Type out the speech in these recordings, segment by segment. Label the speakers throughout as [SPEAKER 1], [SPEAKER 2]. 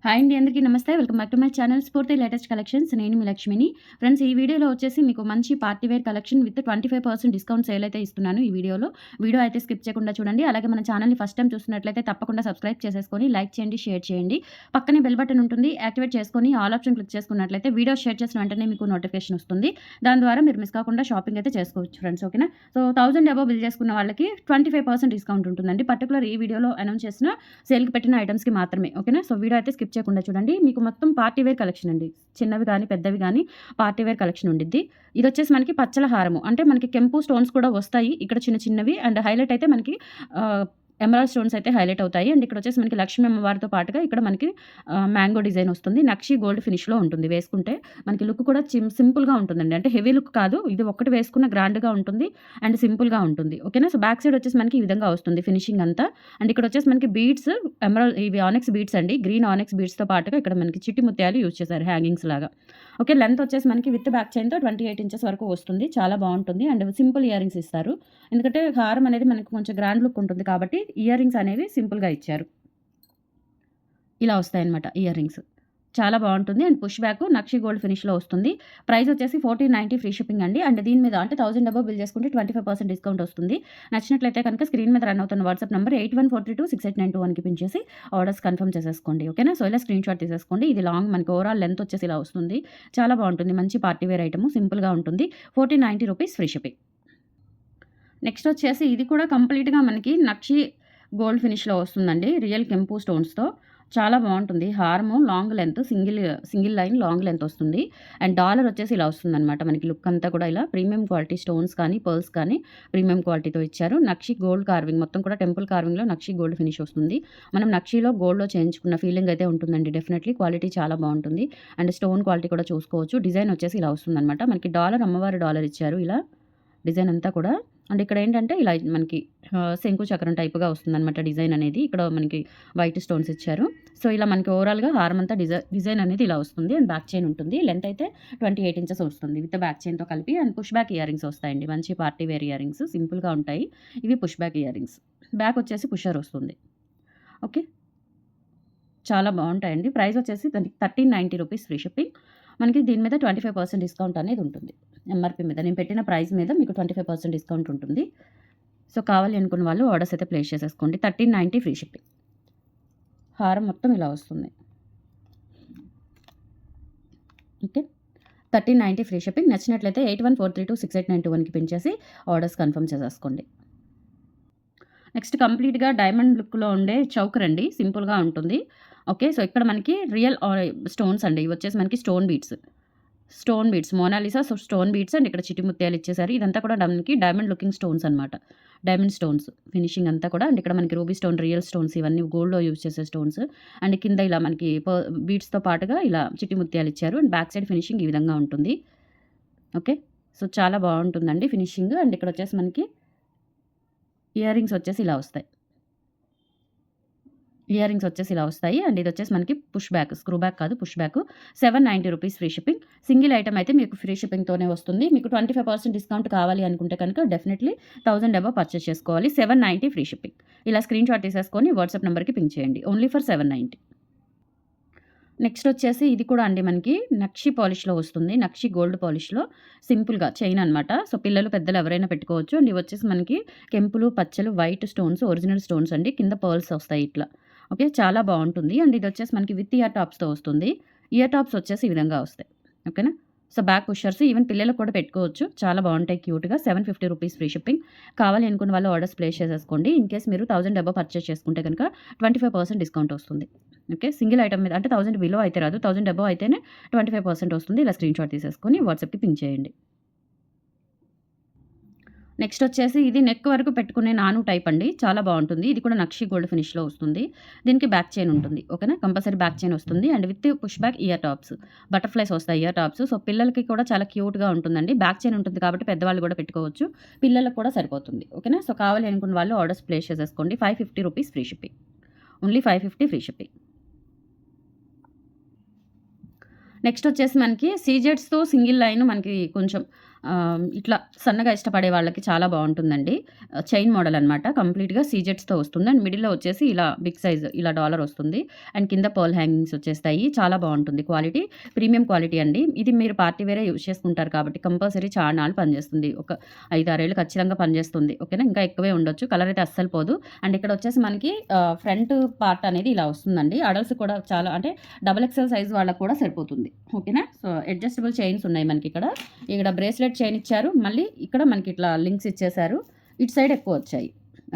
[SPEAKER 1] Hi అండి, అందరికీ నమస్తే. Welcome back to my channel Spoorthi latest collections. నేను మీ లక్ష్మిని. ఫ్రెండ్స్, ఈ వీడియోలో వచ్చేసి మీకు మంచి party wear collection with 25% discount sale అయితే ఇస్తున్నాను ఈ వీడియోలో. వీడియో అయితే స్కిప్ చేయకుండా చూడండి. అలాగే మన ఛానల్ని ఫస్ట్ టైం చూస్తున్నట్లయితే తప్పకుండా సబ్స్క్రైబ్ చేసేసుకొని లైక్ చేయండి, షేర్ చేయండి. పక్కనే బెల్ బటన్ ఉంటుంది, యాక్టివేట్ చేసుకొని ఆల్ ఆప్షన్ క్లిక్ చేసుకున్నట్లయితే వీడియో షేర్ చేసిన వెంటనే మీకు నోటిఫికేషన్ వస్తుంది. దాని ద్వారా మీరు మిస్ కాకుండా షాపింగ్ అయితే చేసుకోవచ్చు ఫ్రెండ్స్. ఓకేనా? సో 1000 అబోవ్ బిల్ చేసుకున్న వాళ్ళకి 25% డిస్కౌంట్ ఉంటుందండి. పర్టికులర్ ఈ వీడియోలో అనౌన్స్ చేసిన సేల్కి పెట్టిన ఐటమ్స్కి మాత్రమే. ఓకేనా? సో వీడియో అయితే స్కిప్ చేయకుండా చూడండి. మీకు మొత్తం పార్టీ వేర్ కలెక్షన్ అండి. చిన్నవి కానీ పెద్దవి కానీ పార్టీ వేర్ కలెక్షన్ ఉండిద్ది. ఇది వచ్చేసి మనకి పచ్చల హారము, అంటే మనకి కెంపు స్టోన్స్ కూడా వస్తాయి ఇక్కడ చిన్న చిన్నవి. అండ్ హైలైట్ అయితే మనకి ఎమరాల్డ్ స్టోన్స్ అయితే హైలైట్ అవుతాయి. అండ్ ఇక్కడ వచ్చేసి మనకి లక్ష్మీ అమ్మవారితో పాటుగా ఇక్కడ మనకి మ్యాంగో డిజైన్ వస్తుంది. నక్షి గోల్డ్ ఫినిష్లో ఉంటుంది. వేసుకుంటే మనకి లుక్ కూడా సింపుల్గా ఉంటుందండి. అంటే హెవీ లుక్ కాదు, ఇది ఒక్కటి వేసుకున్న గ్రాండ్గా ఉంటుంది అండ్ సింపుల్గా ఉంటుంది. ఓకేనా? సో బ్యాక్ సైడ్ వచ్చేసి మనకి ఈ విధంగా వస్తుంది ఫినిషింగ్ అంతా. అండ్ ఇక్కడ వచ్చేసి మనకి బీడ్స్, ఎమరాల్డ్ ఇవి ఆనెక్స్ బీడ్స్ అండి. గ్రీన్ ఆనెక్స్ బీడ్స్తో పాటుగా ఇక్కడ మనకి చిట్టి ముత్యాలు యూజ్ చేశారు హ్యాంగింగ్స్ లాగా. ఓకే, లెంత్ వచ్చేసి మనకి విత్ బ్యాక్ చైన్తో 28 ఇంచెస్ వరకు వస్తుంది. చాలా బాగుంటుంది. అండ్ సింపుల్ ఇయర్ రింగ్స్ ఇస్తారు, ఎందుకంటే హారం అనేది మనకి కొంచెం గ్రాండ్ లుక్ ఉంటుంది కాబట్టి ఇయర్ రింగ్స్ అనేవి సింపుల్గా ఇచ్చారు. ఇలా వస్తాయన్నమాట ఇయర్ రింగ్స్. చాలా బాగుంటుంది. అండ్ పుష్ బ్యాక్ నక్షి గోల్డ్ ఫినిష్లో వస్తుంది. ప్రైస్ వచ్చేసి 1490 ఫ్రీ షిప్పింగ్ అండి. అండ్ దీని మీద అంటే 1000 అబోవ్ బిల్ చేసుకుంటే 25% డిస్కౌంట్ వస్తుంది. నచ్చినట్లయితే కనుక స్క్రీన్ మీద రన్ అవుతున్న వాట్సాప్ నెంబర్ 8143268921కి పిన్ చేసి ఆర్డర్స్ కన్ఫర్మ్ చేసేసుకోండి. ఓకేనా? సో ఇలా స్క్రీన్ షాట్ తీసేసుకోండి. ఇది లాంగ్ మనకి ఓవరాల్ లెంత్ వచ్చేసి ఇలా వస్తుంది. చాలా బాగుంటుంది. మంచి పార్టీ వేర్ ఐటమ్, సింపుల్గా ఉంటుంది. 1490 రూపీస్ ఫ్రీ షిప్పింగ్. నెక్స్ట్ వచ్చేసి ఇది కూడా కంప్లీట్గా మనకి నక్షి గోల్డ్ ఫినిష్లో వస్తుందండి. రియల్ కెంపు స్టోన్స్తో చాలా బాగుంటుంది. హారము long length, single line long length వస్తుంది. అండ్ డాలర్ వచ్చేసి ఇలా వస్తుందన్నమాట. మనకి లుక్ అంతా కూడా ఇలా ప్రీమియం క్వాలిటీ స్టోన్స్ కానీ పర్ల్స్ కానీ ప్రీమియం క్వాలిటీతో ఇచ్చారు. నక్షి గోల్డ్ కార్వింగ్, మొత్తం కూడా టెంపుల్ కార్వింగ్లో నక్షి గోల్డ్ ఫినిష్ వస్తుంది. మనం నక్షిలో గోల్డ్లో చేయించుకున్న ఫీలింగ్ అయితే ఉంటుందండి. డెఫినెట్లీ క్వాలిటీ చాలా బాగుంటుంది. అండ్ స్టోన్ క్వాలిటీ కూడా చూసుకోవచ్చు. డిజైన్ వచ్చేసి ఇలా వస్తుందన్నమాట. మనకి డాలర్, అమ్మవారి డాలర్ ఇచ్చారు ఇలా డిజైన్ అంతా కూడా. అండ్ ఇక్కడ ఏంటంటే ఇలా మనకి శంకు చక్రం టైప్గా వస్తుందన్నమాట డిజైన్ అనేది. ఇక్కడ మనకి వైట్ స్టోన్స్ ఇచ్చారు. సో ఇలా మనకి ఓవరాల్గా హారం అంతా డిజైన్ అనేది ఇలా వస్తుంది. అండ్ బ్యాక్ చైన్ ఉంటుంది. లెంత్ అయితే 28 ఇంచెస్ వస్తుంది విత్ బ్యాక్ చైన్తో కలిపి. And push back ear rings వస్తాయండి. మంచి పార్టీ వేర్ ఇయర్ రింగ్స్, సింపుల్గా ఉంటాయి. ఇవి push back ear rings. Back వచ్చేసి పుషర్ వస్తుంది. ఓకే, చాలా బాగుంటాయండి. ప్రైస్ వచ్చేసి 1390 రూపీస్ ఫ్రీ షిప్పింగ్. మనకి దీని మీద 25% డిస్కౌంట్ అనేది ఉంటుంది. ఎంఆర్పీ మీద నేను పెట్టిన ప్రైస్ మీద మీకు 25% డిస్కౌంట్ ఉంటుంది. సో కావాలి అనుకున్న వాళ్ళు ఆర్డర్స్ అయితే ప్లేస్ చేసేసుకోండి. 1390 ఫ్రీ షిప్పింగ్. హారం మొత్తం ఇలా వస్తుంది. Okay, 1390 free shipping. నచ్చినట్లయితే 8143268921కి పిన్ చేసి ఆర్డర్స్ కన్ఫర్మ్ చేసేసుకోండి. నెక్స్ట్ కంప్లీట్గా డైమండ్ లుక్లో ఉండే చౌకర్ అండి. సింపుల్గా ఉంటుంది. ఓకే, సో ఇక్కడ మనకి రియల్ స్టోన్స్ అండి. ఇవి వచ్చేసి మనకి stone beads Mona Lisa stone beads. And ఇక్కడ చిట్టి ముత్యాలు ఇచ్చేసారు. ఇదంతా కూడా మనకి డైమండ్ లుకింగ్ స్టోన్స్ అనమాట. డైమండ్ స్టోన్స్ ఫినిషింగ్ అంతా కూడా. అండ్ ఇక్కడ మనకి రూబీ స్టోన్, రియల్ స్టోన్స్, ఇవన్నీ గోల్డ్లో యూజ్ చేసే స్టోన్స్. అండ్ కింద ఇలా మనకి బీడ్స్తో పాటుగా ఇలా చిట్టి ముత్యాలు ఇచ్చారు. అండ్ బ్యాక్ సైడ్ ఫినిషింగ్ ఈ విధంగా ఉంటుంది. ఓకే, సో చాలా బాగుంటుందండి ఫినిషింగ్. అండ్ ఇక్కడ వచ్చేసి మనకి ఇయర్ రింగ్స్ వచ్చేసి ఇలా వస్తాయి. అండ్ ఇది వచ్చేసి మనకి పుష్ బ్యాక్, స్క్రూ బ్యాక్ కాదు, push back. 790 rupees free shipping. Single item అయితే మీకు ఫ్రీ షిప్పింగ్తోనే వస్తుంది. మీకు 25% డిస్కౌంట్ కావాలి అనుకుంటే కనుక డెఫినెట్లీ 1000 అబోవ్ పర్చేస్ చేసుకోవాలి. 790 ఫ్రీ షిప్పింగ్. ఇలా స్క్రీన్ షాట్ తీసేసుకొని వాట్సాప్ నెంబర్కి పింక్ చేయండి. Only for 790. నెక్స్ట్ వచ్చేసి ఇది కూడా అండి మనకి నక్షి పాలిష్లో వస్తుంది. నక్షి గోల్డ్ పాలిష్లో సింపుల్గా చైన్ అనమాట. సో పిల్లలు పెద్దలు ఎవరైనా పెట్టుకోవచ్చు. అండ్ ఇవి వచ్చేసి మనకి కెంపులు, పచ్చలు, వైట్ స్టోన్స్, ఒరిజినల్ స్టోన్స్ అండి. కింద పర్ల్స్ వస్తాయి ఇట్లా. ఓకే, చాలా బాగుంటుంది. అండ్ ఇది వచ్చేసి మనకి విత్ ఇయర్ టాప్స్తో వస్తుంది. ఇయర్ టాప్స్ వచ్చేసి ఈ విధంగా వస్తాయి. ఓకేనా? సో బ్యాక్ పుషర్స్ ఈవెన్ పిల్లలకు కూడా పెట్టుకోవచ్చు. చాలా బాగుంటాయి క్యూట్గా. 750 రూపీస్ ఫ్రీ షిప్పింగ్. కావాలి అనుకున్న వాళ్ళు ఆర్డర్స్ ప్లేస్ చేసేసుకోండి. ఇన్ కేస్ మీరు 1000 అబోవ్ పర్చేస్ చేసుకుంటే కనుక 25% డిస్కౌంట్ వస్తుంది. ఓకే, సింగిల్ ఐటమ్ మీద అంటే 1000 బిలో అయితే రాదు, 1000 అబోవ్ అయితేనే 25% వస్తుంది. ఇలా స్క్రీన్ షాట్ తీసేసుకొని వాట్సాప్కి పింక్ చేయండి. నెక్స్ట్ వచ్చేసి ఇది నెక్ వరకు పెట్టుకునే నాను టైప్ అండి. చాలా బాగుంటుంది. ఇది కూడా నక్షి గోల్డ్ ఫినిష్లో వస్తుంది. దీనికి బ్యాక్ చైన్ ఉంటుంది. ఓకేనా? కంపల్సరీ బ్యాక్ చైన్ వస్తుంది. And with push back ear tops, butterflies వస్తాయి ఇయర్ టాప్స్. సో పిల్లలకి కూడా చాలా క్యూట్గా ఉంటుందండి. బ్యాక్ చైన్ ఉంటుంది కాబట్టి పెద్దవాళ్ళు కూడా పెట్టుకోవచ్చు. పిల్లలకు కూడా సరిపోతుంది. ఓకేనా? సో కావాలి అనుకున్న వాళ్ళు ఆర్డర్స్ ప్లేస్ చేసేసుకోండి. 550 rupees free shipping. Only 550 free shipping. Next వచ్చేసి మనకి సీజెడ్స్తో సింగిల్ లైన్ మనకి కొంచెం ఇట్లా సన్నగా ఇష్టపడే వాళ్ళకి చాలా బావుంటుందండి. చైన్ మోడల్ అనమాట. కంప్లీట్‌గా సీజెట్స్‌తో వస్తుంది. అండ్ మిడిల్‌లో వచ్చేసి ఇలా బిగ్ సైజ్ ఇలా డాలర్ వస్తుంది. అండ్ కింద పర్ల్ హ్యాంగింగ్స్ వచ్చేస్తాయి. చాలా బావుంటుంది క్వాలిటీ. ప్రీమియం క్వాలిటీ అండి. ఇది మీరు పార్టీ వేరే యూజ్ చేసుకుంటారు కాబట్టి కంపల్సరీ చానాళ్ళు పనిచేస్తుంది. ఒక 5, 6 ఏళ్ళు ఖచ్చితంగా పనిచేస్తుంది. ఓకేనా? ఇంకా ఎక్కువే ఉండొచ్చు. కలర్ అయితే అస్సలు పోదు. అండ్ ఇక్కడ వచ్చేసి మనకి ఫ్రంట్ పార్ట్ అనేది ఇలా వస్తుందండి. అడల్ట్స్ కూడా చాలా అంటే డబుల్ ఎక్సెల్ సైజ్ వాళ్ళకి కూడా సరిపోతుంది. ఓకేనా? సో, అడ్జస్టబుల్ చైన్స్ ఉన్నాయి మనకిక్కడ. ఇక్కడ బ్రేస్లెట్ చైన్ ఇచ్చారు. మళ్ళీ ఇక్కడ మనకి ఇట్లా లింక్స్ ఇచ్చేశారు. ఇటు సైడ్ ఎక్కువ వచ్చాయి.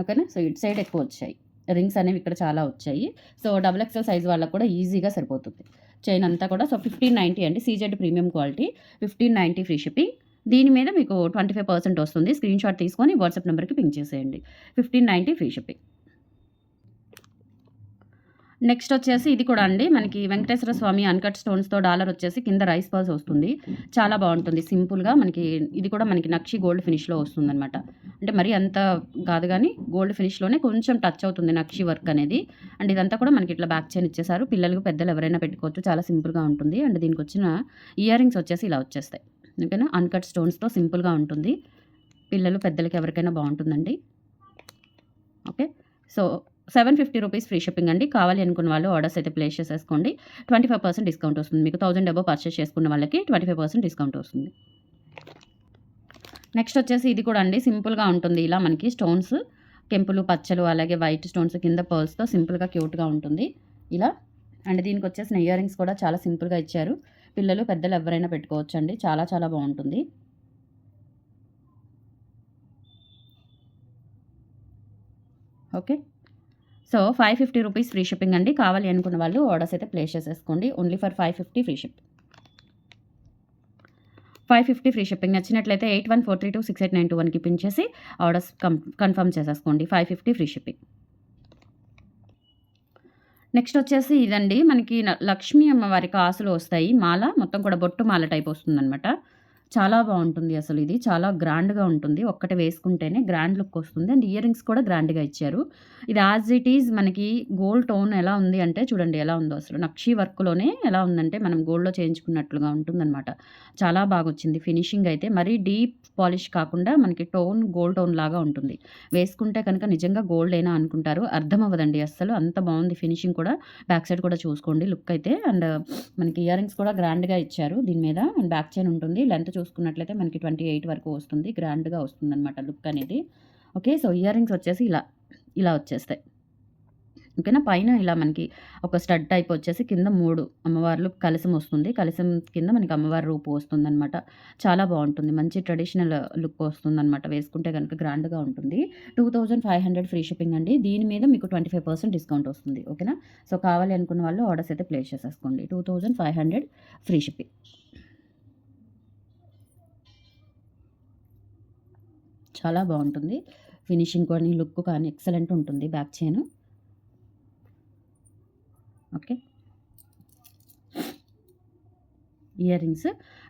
[SPEAKER 1] ఓకేనా? సో, ఇటు సైడ్ ఎక్కువ వచ్చాయి. రింగ్స్ అనేవి ఇక్కడ చాలా వచ్చాయి. సో, డబుల్ ఎక్సెల్ సైజ్ వాళ్ళకి కూడా ఈజీగా సరిపోతుంది. చైన్ అంతా కూడా సో, 1590 అండి. CZ premium quality 1590 free shipping. దీని మీద మీకు 25% వస్తుంది. స్క్రీన్‌షాట్ తీసుకొని వాట్సాప్ నంబర్‌కి పింగ్ చేసేయండి. 1590 ఫ్రీ షిప్పింగ్. నెక్స్ట్ వచ్చేసి ఇది కూడా అండి మనకి వెంకటేశ్వర స్వామి అన్‌కట్ స్టోన్స్‌తో డాలర్ వచ్చేసి కింద రైస్ పర్ల్స్ వస్తుంది. చాలా బావుంటుంది. సింపుల్‌గా మనకి ఇది కూడా మనకి నక్షి గోల్డ్ ఫినిష్‌లో వస్తుందనమాట. అంటే మరీ అంత కాదు గానీ గోల్డ్ ఫినిష్‌లోనే కొంచెం టచ్ అవుతుంది నక్షి వర్క్ అనేది. అండ్ ఇదంతా కూడా మనకి ఇట్లా బ్యాక్ చైన్ ఇచ్చేసారు. పిల్లలు, పెద్దలు ఎవరైనా పెట్టుకోవచ్చు. చాలా సింపుల్‌గా ఉంటుంది. అండ్ దీనికొచ్చిన ఇయర్ రింగ్స్ వచ్చేసి ఇలా వచ్చేస్తాయి. ఓకేనా? అన్‌కట్ స్టోన్స్‌తో సింపుల్‌గా ఉంటుంది. పిల్లలు, పెద్దలకి ఎవరికైనా బావుంటుందండి. Okay. So, 750 rupees free shipping అండి. కావాలి అనుకున్న వాళ్ళు ఆర్డర్స్ అయితే ప్లేస్ చేసేసుకోండి. 25% డిస్కౌంట్ వస్తుంది. మీకు 1000 అబోవ్ పర్చేస్ చేసుకున్న వాళ్ళకి 25% డిస్కౌంట్ వస్తుంది. నెక్స్ట్ వచ్చేసి ఇది కూడా అండి సింపుల్‌గా ఉంటుంది. ఇలా మనకి స్టోన్స్ కెంపులు, పచ్చలు అలాగే వైట్ స్టోన్స్ కింద పర్ల్స్‌తో సింపుల్‌గా క్యూట్‌గా ఉంటుంది. ఇలా అండ్ దీనికొచ్చేసిన ఇయర్ రింగ్స్ కూడా చాలా సింపుల్‌గా ఇచ్చారు. పిల్లలు, పెద్దలు ఎవరైనా పెట్టుకోవచ్చండి. చాలా చాలా బావుంటుంది. Okay. So, 550 rupees free shipping అండి. కావాలి అనుకున్న వాళ్ళు ఆర్డర్స్ అయితే ప్లేస్ చేసేసుకోండి. Only for 550 free ship. 550 free shipping. నచ్చినట్లయితే 8143268921కి పిన్ చేసి ఆర్డర్స్ కన్ఫర్మ్ చేసేసుకోండి. 550 ఫ్రీ షిప్పింగ్. నెక్స్ట్ వచ్చేసి ఇదండి మనకి లక్ష్మీ అమ్మవారి కాసులు వస్తాయి. మాల మొత్తం కూడా బొట్టు మాల టైప్ వస్తుందనమాట. చాలా బావుంటుంది అసలు ఇది. చాలా గ్రాండ్‌గా ఉంటుంది. ఒక్కటి వేసుకుంటేనే గ్రాండ్ లుక్ వస్తుంది. అండ్ ఇయర్ రింగ్స్ కూడా గ్రాండ్‌గా ఇచ్చారు. ఇది యాజ్ ఇట్ ఈజ్ మనకి గోల్డ్ టోన్ ఎలా ఉంది అంటే చూడండి ఎలా ఉందో అసలు. నక్షి వర్క్‌లోనే ఎలా ఉందంటే మనం గోల్డ్‌లో చేయించుకున్నట్లుగా ఉంటుందనమాట. చాలా బాగొచ్చింది ఫినిషింగ్ అయితే. మరీ డీప్ పాలిష్ కాకుండా మనకి టోన్ గోల్డ్ టోన్ లాగా ఉంటుంది. వేసుకుంటే కనుక నిజంగా గోల్డేనా అనుకుంటారు. అర్థమవ్వదండి అస్సలు. అంత బావుంది ఫినిషింగ్ కూడా. బ్యాక్ సైడ్ కూడా చూసుకోండి లుక్ అయితే. అండ్ మనకి ఇయర్ రింగ్స్ కూడా గ్రాండ్‌గా ఇచ్చారు దీని మీద. అండ్ బ్యాక్ చైన్ ఉంటుంది. లెంత్ చూసుకున్నట్లయితే మనకి 28 వరకు వస్తుంది. గ్రాండ్‌గా వస్తుందనమాట లుక్ అనేది. ఓకే. సో, ఇయర్ రింగ్స్ వచ్చేసి ఇలా వచ్చేస్తాయి. ఓకేనా? పైన ఇలా మనకి ఒక స్టడ్ టైప్ వచ్చేసి కింద 3 అమ్మవార్లు కలశం వస్తుంది. కలశం కింద మనకి అమ్మవారి రూపు వస్తుందనమాట. చాలా బావుంటుంది. మంచి ట్రెడిషనల్ లుక్ వస్తుందనమాట. వేసుకుంటే గనుక గ్రాండ్‌గా ఉంటుంది. 2500 ఫ్రీ షిప్పింగ్ అండి. దీని మీద మీకు 25% డిస్కౌంట్ వస్తుంది. ఓకేనా? సో, కావాలి అనుకున్న వాళ్ళు ఆర్డర్స్ అయితే ప్లేస్ చేసేసుకోండి. 2500 ఫ్రీ షిప్పింగ్. చాలా బావుంటుంది. ఫినిషింగ్ కానీ, లుక్ కానీ ఎక్సలెంట్ ఉంటుంది back chain. Okay. Ear rings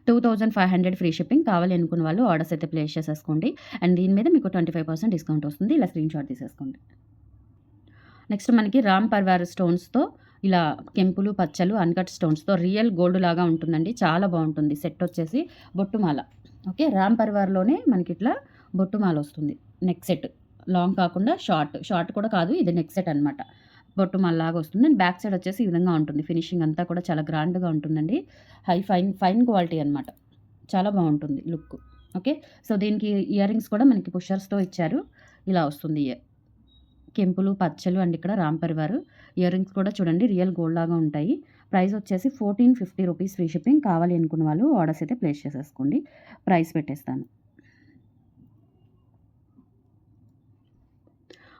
[SPEAKER 1] 2500 free shipping. కావాలి అనుకున్న వాళ్ళు ఆర్డర్స్ అయితే ప్లేస్ చేసేసుకోండి. అండ్ దీని మీద మీకు 25% డిస్కౌంట్ వస్తుంది. ఇలా స్క్రీన్‌షాట్ తీసేసుకోండి. నెక్స్ట్ మనకి రామ్ పర్వార్ స్టోన్స్‌తో ఇలా కెంపులు, పచ్చలు, అన్‌కట్ స్టోన్స్‌తో రియల్ గోల్డ్ లాగా ఉంటుందండి. చాలా బావుంటుంది. సెట్ వచ్చేసి బొట్టుమాల. ఓకే. రామ్ పర్వార్‌లోనే మనకిట్లా బొట్టుమాల వస్తుంది. Neck set. లాంగ్ కాకుండా షార్ట్ కూడా కాదు. ఇది నెక్ సెట్ అనమాట. బొట్టుమాలలాగా వస్తుంది. అండ్ బ్యాక్ సైడ్ వచ్చేసి ఈ విధంగా ఉంటుంది. ఫినిషింగ్ అంతా కూడా చాలా గ్రాండ్‌గా ఉంటుందండి. ఫైన్ క్వాలిటీ అనమాట. చాలా బావుంటుంది లుక్. ఓకే. సో, దీనికి ఇయర్ రింగ్స్ కూడా మనకి పుషర్స్‌తో ఇచ్చారు. ఇలా వస్తుంది కెంపులు, పచ్చలు అండ్ ఇక్కడ రామ్ పరివార్ ఇయర్ రింగ్స్ కూడా చూడండి రియల్ గోల్డ్ లాగా ఉంటాయి. ప్రైస్ వచ్చేసి 1450 రూపీస్ ఫ్రీ షిప్పింగ్. కావాలి అనుకున్న వాళ్ళు ఆర్డర్స్ అయితే ప్లేస్ చేసేసుకోండి. ప్రైస్ పెట్టేస్తాను.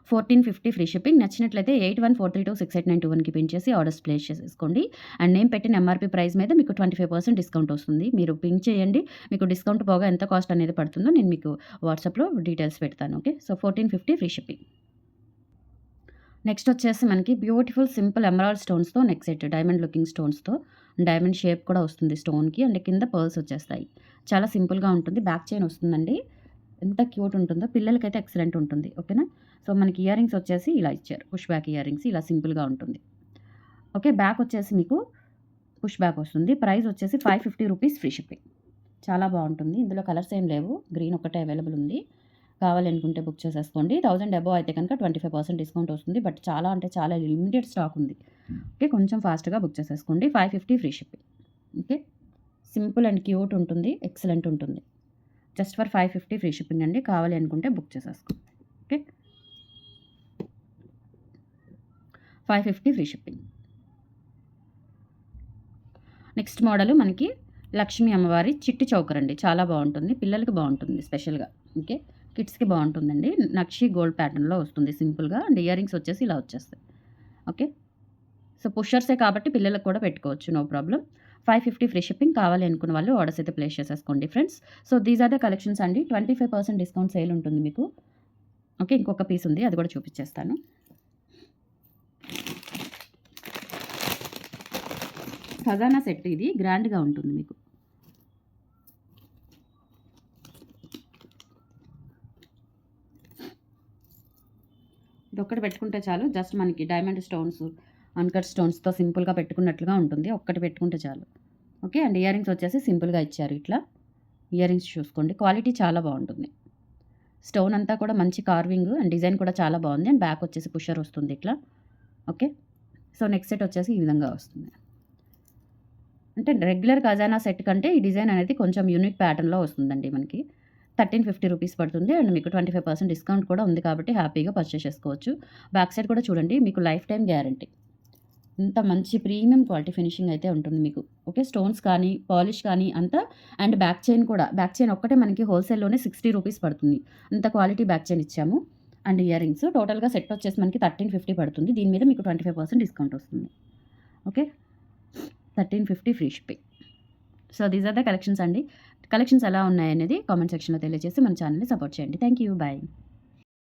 [SPEAKER 1] 1450 ఫ్రీ షిప్పింగ్. నచ్చినట్లయితే 8143268921కి పిన్ చేసి ఆర్డర్స్ ప్లేస్ చేసేసుకోండి. అండ్ నేను పెట్టిన ఎంఆర్‌పీ ప్రైస్ మీద మీకు 25% డిస్కౌంట్ వస్తుంది. మీరు పింక్ చేయండి. మీకు డిస్కౌంట్ పోగా ఎంత కాస్ట్ అనేది పడుతుందో నేను మీకు వాట్సాప్‌లో డీటెయిల్స్ పెడతాను. Okay. So, 1450 free shipping. Next వచ్చేసి మనకి బ్యూటిఫుల్ సింపుల్ ఎమరాల్డ్ స్టోన్స్‌తో నెక్ సెట్. డైమండ్ లుకింగ్ స్టోన్స్‌తో డైమండ్ షేప్ కూడా వస్తుంది స్టోన్‌కి. అండ్ కింద పర్ల్స్ వచ్చేస్తాయి. చాలా సింపుల్‌గా ఉంటుంది. బ్యాక్ చైన్ వస్తుందండి. ఎంత క్యూట్ ఉంటుందో. పిల్లలకైతే ఎక్సలెంట్ ఉంటుంది. ఓకేనా? సో, మనకి ఇయర్ రింగ్స్ వచ్చేసి ఇలా ఇచ్చారు. పుష్ బ్యాక్ ఇయర్ రింగ్స్ ఇలా సింపుల్‌గా ఉంటుంది. ఓకే. బ్యాక్ వచ్చేసి మీకు పుష్ బ్యాక్ వస్తుంది. ప్రైస్ వచ్చేసి 550 రూపీస్ ఫ్రీ షిప్పింగ్. చాలా బాగుంటుంది. ఇందులో కలర్స్ ఏం లేవు, గ్రీన్ ఒక్కటే అవైలబుల్ ఉంది. కావాలనుకుంటే బుక్ చేసేసుకోండి. 1000 అబోవ్ అయితే కనుక 25% డిస్కౌంట్ వస్తుంది. బట్ చాలా అంటే చాలా లిమిటెడ్ స్టాక్ ఉంది. ఓకే, కొంచెం ఫాస్ట్గా బుక్ చేసేసుకోండి. 550 free shipping. Okay, simple and cute ఉంటుంది, ఎక్సలెంట్ ఉంటుంది. జస్ట్ ఫర్ 550 ఫ్రీ షిప్పింగ్ అండి. కావాలి అనుకుంటే బుక్ చేసేసుకోండి. Okay, 550 free shipping. Next model మనకి లక్ష్మీ అమ్మవారి చిట్టి చౌకర్ అండి. చాలా బాగుంటుంది, పిల్లలకి బాగుంటుంది స్పెషల్గా. ఓకే, కిడ్స్కి బాగుంటుందండి. నక్షి గోల్డ్ ప్యాటర్న్లో వస్తుంది సింపుల్గా. అండ్ ఇయర్ రింగ్స్ వచ్చేసి ఇలా వచ్చేస్తాయి. ఓకే, సో పుషర్సే కాబట్టి పిల్లలకు కూడా పెట్టుకోవచ్చు, నో ప్రాబ్లం. 550 free shipping. కావాలి అనుకున్న వాళ్ళు ఆర్డర్స్ అయితే ప్లేస్ చేసేసుకోండి friends. So these are the collections అండి. 25% డిస్కౌంట్ సేల్ ఉంటుంది మీకు. ఓకే, ఇంకొక పీస్ ఉంది, అది కూడా చూపించేస్తాను. ఖజానా సెట్, ఇది గ్రాండ్గా ఉంటుంది మీకు. ఇది ఒక్కటి పెట్టుకుంటే చాలు. జస్ట్ మనకి డైమండ్ స్టోన్స్, అన్కట్ స్టోన్స్తో సింపుల్గా పెట్టుకున్నట్లుగా ఉంటుంది. ఒక్కటి పెట్టుకుంటే చాలు. ఓకే, అండ్ ఇయర్ రింగ్స్ వచ్చేసి సింపుల్గా ఇచ్చారు. ఇట్లా ఇయర్ రింగ్స్ చూసుకోండి, క్వాలిటీ చాలా బాగుంటుంది. స్టోన్ అంతా కూడా మంచి కార్వింగ్ అండ్ డిజైన్ కూడా చాలా బాగుంది. అండ్ బ్యాక్ వచ్చేసి పుషర్ వస్తుంది ఇట్లా. ఓకే, సో నెక్స్ట్ సెట్ వచ్చేసి ఈ విధంగా వస్తుంది. అంటే రెగ్యులర్ ఖజానా సెట్ కంటే ఈ డిజైన్ అనేది కొంచెం యూనిక్ ప్యాటర్న్లో వస్తుందండి మనకి. 1350 రూపీస్ పడుతుంది. అండ్ మీకు 25% డిస్కౌంట్ కూడా ఉంది కాబట్టి హ్యాపీగా పర్చేస్ చేసుకోవచ్చు. బ్యాక్ సైడ్ కూడా చూడండి, మీకు లైఫ్ టైం గ్యారంటీ. ఇంత మంచి ప్రీమియం క్వాలిటీ ఫినిషింగ్ అయితే ఉంటుంది మీకు. ఓకే, స్టోన్స్ కానీ పాలిష్ కానీ అంతా. అండ్ బ్యాక్ చైన్ కూడా, బ్యాక్ చైన్ ఒక్కటే మనకి హోల్సేల్లోనే 60 రూపీస్ పడుతుంది. అంత క్వాలిటీ బ్యాక్ చైన్ ఇచ్చాము. అండ్ ఇయర్ రింగ్స్ టోటల్గా సెట్ వచ్చేసి మనకి 1350 పడుతుంది. దీని మీద మీకు 25% డిస్కౌంట్ వస్తుంది. Okay, 1350 free shipping. So these are the collections అండి. కలెక్షన్స్ ఎలా ఉన్నాయనేది కామెంట్ సెక్షన్లో తెలియజేసి మన ఛానల్ని సపోర్ట్ చేయండి. Thank you, bye.